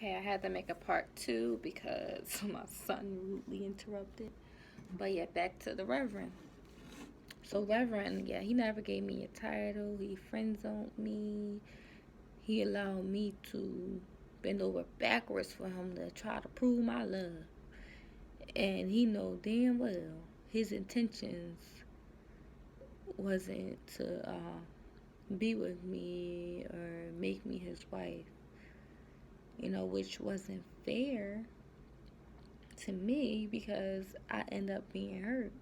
Okay, I had to make a part 2 because my son rudely interrupted. But yeah, back to the Reverend. So Reverend, yeah, he never gave me a title. He friend zoned me. He allowed me to bend over backwards for him to try to prove my love. And he know damn well his intentions wasn't to be with me or make me his wife. Which wasn't fair to me because I end up being hurt.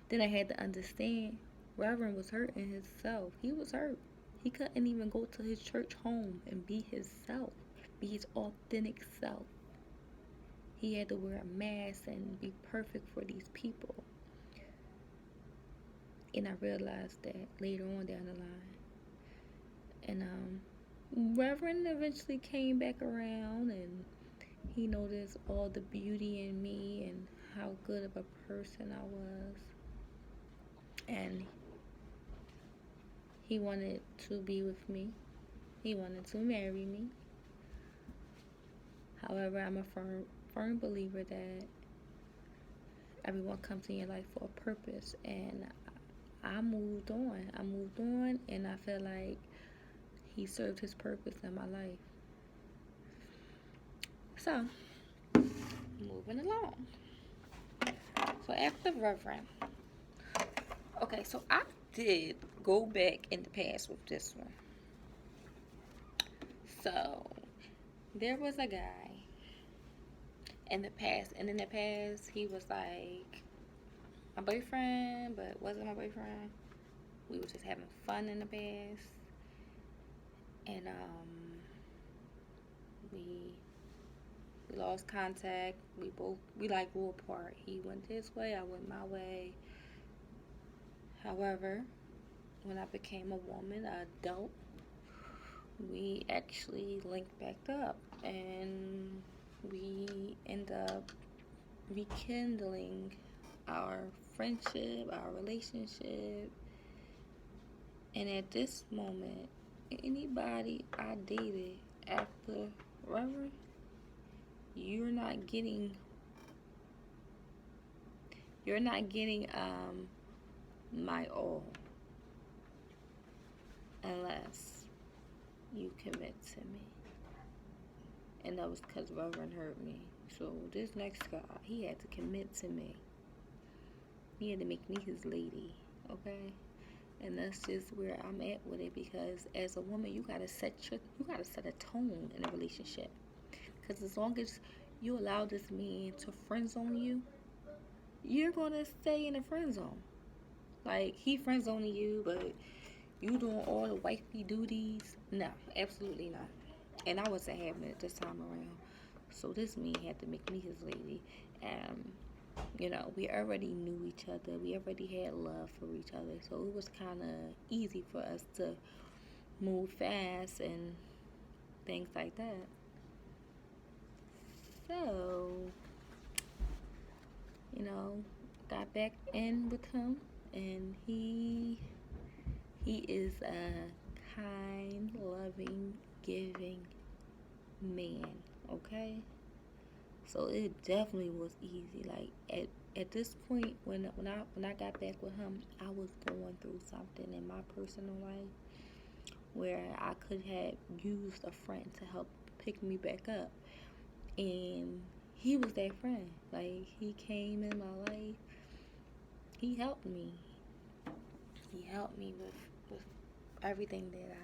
Then I had to understand Reverend was hurting himself. He was hurt. He couldn't even go to his church home and be himself, be his authentic self. He had to wear a mask and be perfect for these people. And I realized that later on down the line. And Reverend eventually came back around and he noticed all the beauty in me and how good of a person I was. And he wanted to be with me. He wanted to marry me. However, I'm a firm believer that everyone comes in your life for a purpose. And I moved on. And I feel like he served his purpose in my life. So, moving along. So, after Reverend. Okay, so I did go back in the past with this one. So, there was a guy in the past, and in the past, he was like my boyfriend, but wasn't my boyfriend. We were just having fun in the past, and we lost contact. We like grew apart. He went his way, I went my way. However, when I became a woman, an adult, we actually linked back up, and we end up rekindling our friendship, our relationship. And at this moment, anybody I dated after Reverend, you're not getting my all unless you commit to me. And that was because Reverend hurt me. So this next guy, he had to commit to me. He had to make me his lady, okay? And that's just where I'm at with it, because as a woman, you gotta set a tone in a relationship. Because as long as you allow this man to friend zone you, you're gonna stay in the friend zone. Like, he friend zoning you, but you doing all the wifey duties. No, absolutely not. And I wasn't having it this time around. So this man had to make me his lady. And we already knew each other. We already had love for each other. So it was kind of easy for us to move fast and things like that. So, you know, got back in with him, and he is a kind, loving, giving man, okay? So it definitely was easy. Like, at this point, when I got back with him, I was going through something in my personal life where I could have used a friend to help pick me back up, and he was that friend. Like, he came in my life. He helped me. He helped me with everything that I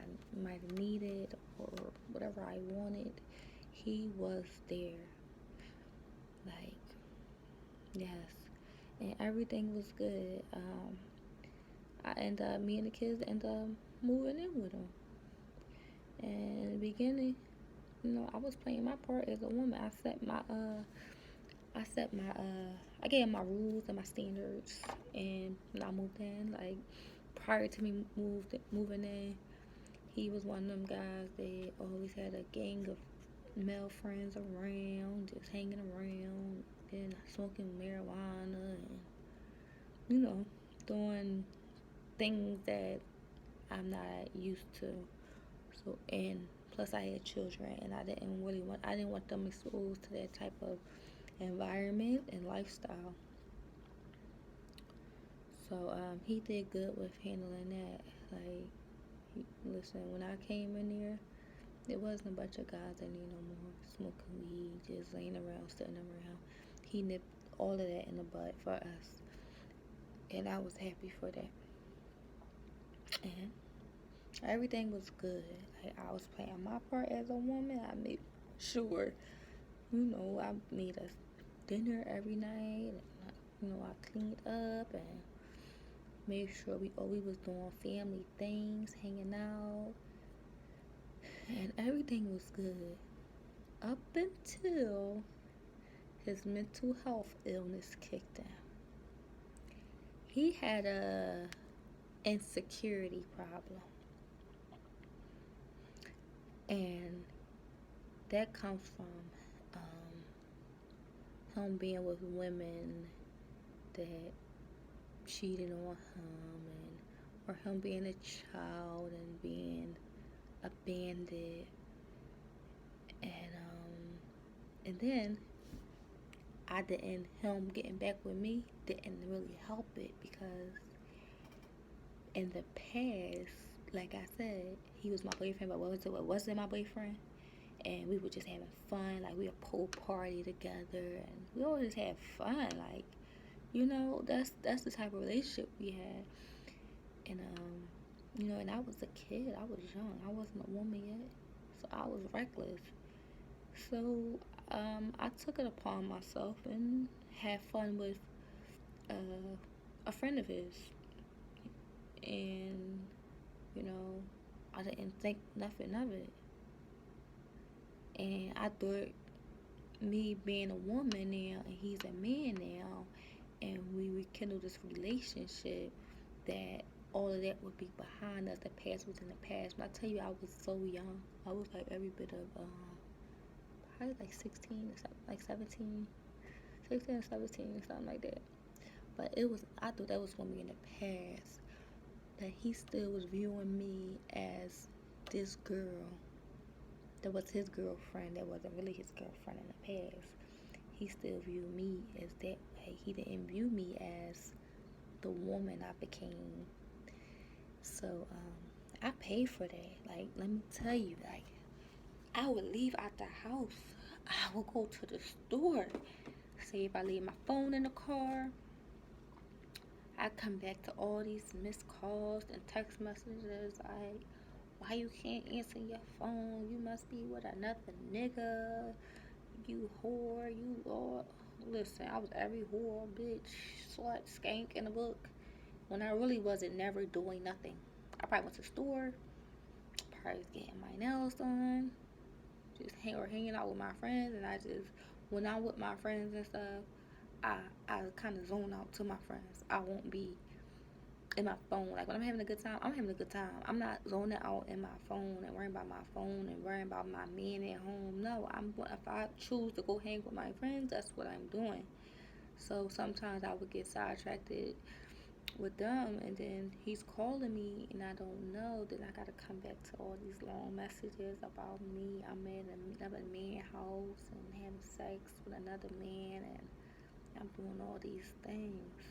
might have needed or whatever I wanted. He was there. Like, yes. And everything was good. Me and the kids ended up moving in with him. And in the beginning, I was playing my part as a woman. I gave my rules and my standards, and when I moved in, like, prior to me moving in, he was one of them guys that always had a gang of male friends around, just hanging around, and smoking marijuana, and doing things that I'm not used to. So, and Plus, I had children, and I didn't want them exposed to that type of environment and lifestyle. So he did good with handling that. Like, listen, when I came in there, it wasn't a bunch of guys that need no more smoking weed, just laying around, sitting around. He nipped all of that in the bud for us, and I was happy for that. And everything was good. Like, I was playing my part as a woman. I made sure, I made us dinner every night. And, I cleaned up and made sure we was doing family things, hanging out, and everything was good up until his mental health illness kicked in. He had a insecurity problem, and that comes from him being with women that cheated on him, or him being a child and being abandoned, and then him getting back with me didn't really help it, because in the past, like I said, he was my boyfriend, but wasn't my boyfriend, and we were just having fun. Like, we would pool party together, and we always had fun. Like, that's the type of relationship we had. And and I was a kid. I was young. I wasn't a woman yet, so I was reckless. So I took it upon myself and had fun with a friend of his, and I didn't think nothing of it. And I thought, me being a woman now and he's a man now, and we rekindle this relationship, that all of that would be behind us. The past was in the past. But I tell you, I was so young. I was like every bit of probably like 16 or something, like 17, 16 or 17 or something like that. But I thought that was going to be in the past. That he still was viewing me as this girl that was his girlfriend, that wasn't really his girlfriend in the past. He still viewed me as that way. He didn't view me as the woman I became. So I paid for that. Like, let me tell you, like, I would leave out the house. I would go to the store. Say if I leave my phone in the car, I come back to all these missed calls and text messages like, why you can't answer your phone? You must be with another nigga. You whore. You all. Listen, I was every whore, bitch, slut, skank in the book. When I really wasn't never doing nothing. I probably went to the store. Probably was getting my nails done. Hanging out with my friends. And when I'm with my friends and stuff, I kind of zone out to my friends. I won't be in my phone. Like, when I'm having a good time, I'm having a good time. I'm not zoning out in my phone and worrying about my phone and worrying about my man at home. No, if I choose to go hang with my friends, that's what I'm doing. So sometimes I would get sidetracked with them, and then he's calling me and I don't know. Then I gotta come back to all these long messages about me. I'm in another man's house and having sex with another man, and I'm doing all these things.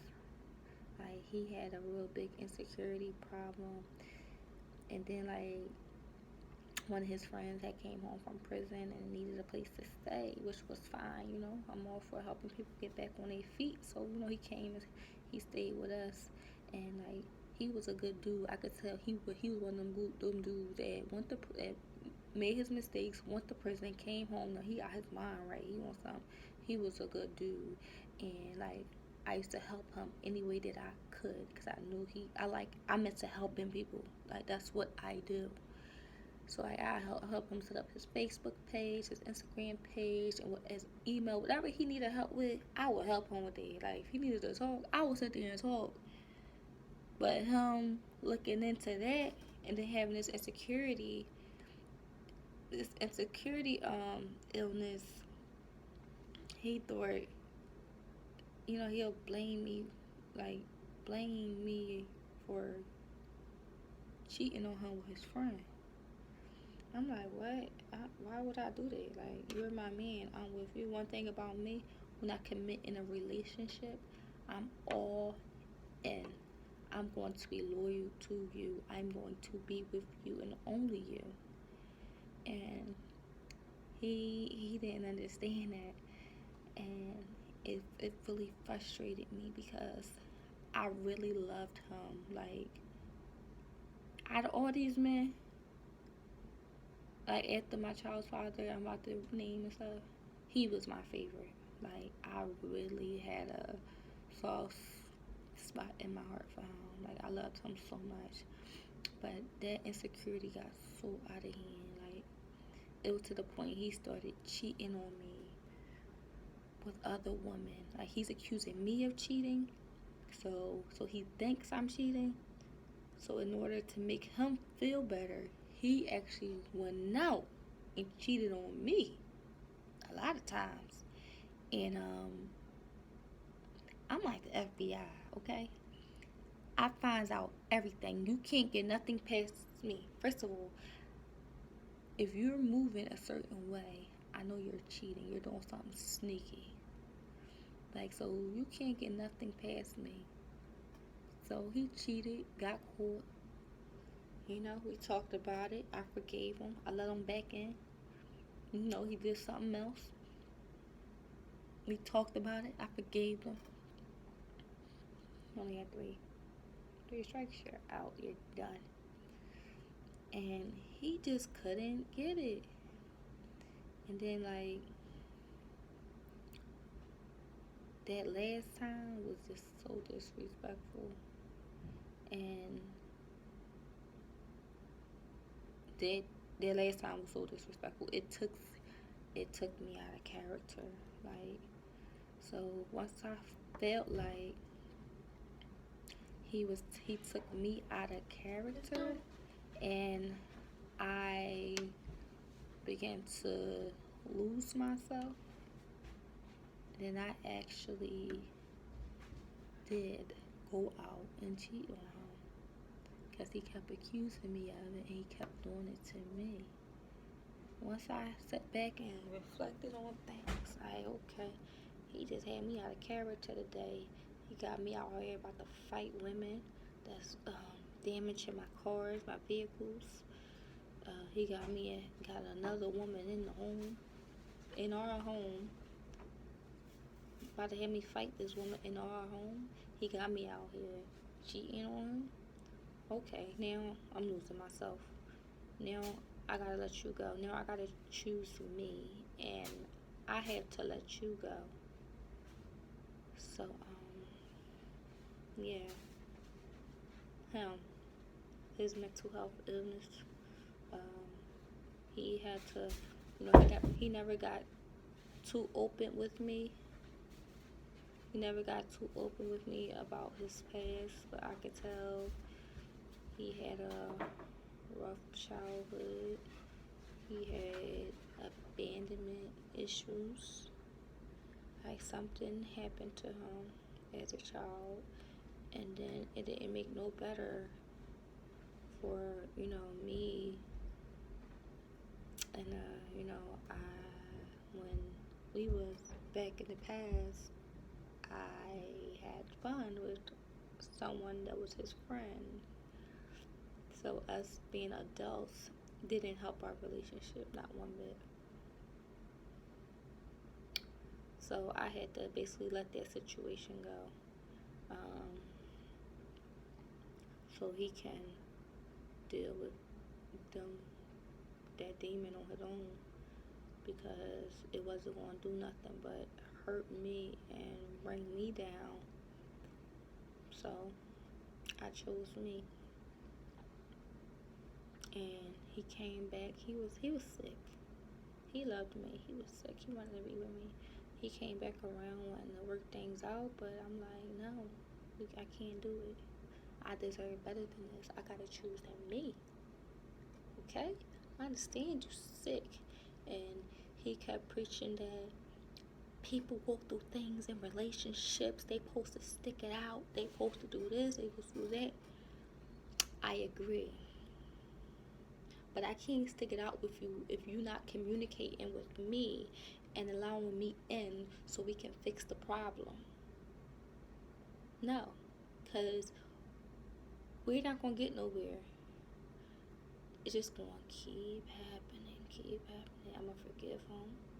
Like, he had a real big insecurity problem. And then, like, one of his friends had came home from prison and needed a place to stay, which was fine. I'm all for helping people get back on their feet. So, he came and he stayed with us. And, like, he was a good dude. I could tell he was one of them dudes that made his mistakes, went to prison, came home. Now he got his mind right. He wants something. He was a good dude. And, like, I used to help him any way that I could, because I knew I meant to helping people. Like, that's what I do. So I help him set up his Facebook page, his Instagram page, and his email, whatever he needed help with, I would help him with it. Like, if he needed to talk, I would sit there and talk. But him looking into that and then having this insecurity illness, he thought, he'll blame me for cheating on him with his friend. I'm like, what? Why would I do that? Like, you're my man. I'm with you. One thing about me, when I commit in a relationship, I'm all in. I'm going to be loyal to you. I'm going to be with you and only you. And he didn't understand that, and it really frustrated me because I really loved him. Like, out of all these men, like after my child's father, I'm about to name and stuff, he was my favorite. Like, I really had a soft spot in my heart for him. Like, I loved him so much. But that insecurity got so out of hand. Like, it was to the point he started cheating on me with other women. Like, he's accusing me of cheating. So he thinks I'm cheating. So in order to make him feel better, he actually went out and cheated on me a lot of times. And I'm like the FBI, okay? I finds out everything. You can't get nothing past me. First of all, if you're moving a certain way, I know you're cheating. You're doing something sneaky. Like, so you can't get nothing past me. So he cheated, got caught. You know, we talked about it. I forgave him. I let him back in. You know, he did something else. We talked about it. I forgave him. You only had three strikes. You're out. You're done. And he just couldn't get it. And then, like, that last time was just so disrespectful. And that last time was so disrespectful. It took me out of character. Like, so once I felt like he took me out of character, and I began to lose myself, then I actually did go out and cheat on him because he kept accusing me of it and he kept doing it to me. Once I sat back and reflected on things, okay, he just had me out of character today. He got me out here about to fight women that's damaging my cars, my vehicles. He got another woman in our home, about to have me fight this woman in our home. He got me out here cheating on him. Okay, now I'm losing myself. Now I gotta let you go. Now I gotta choose me, and I have to let you go. So, yeah, his mental health illness, um, he had to, he never got too open with me. He never got too open with me about his past, but I could tell he had a rough childhood. He had abandonment issues. Like, something happened to him as a child, and then it didn't make no better for, me. And, when we was back in the past, I had fun with someone that was his friend. So us being adults didn't help our relationship, not one bit. So I had to basically let that situation go, so he can deal with that demon on his own, because it wasn't going to do nothing but hurt me and bring me down. So I chose me. And he came back. He was sick. He loved me. He was sick. He wanted to be with me. He came back around wanting to work things out, but I'm like, no, I can't do it. I deserve better than this. I gotta choose me. Okay? I understand you're sick. And he kept preaching that people go through things in relationships. They supposed to stick it out. They supposed to do this. They supposed to do that. I agree. But I can't stick it out with you if you're not communicating with me and allowing me in so we can fix the problem. No, because we're not going to get nowhere. It's just going to keep happening. I'm going to forgive him.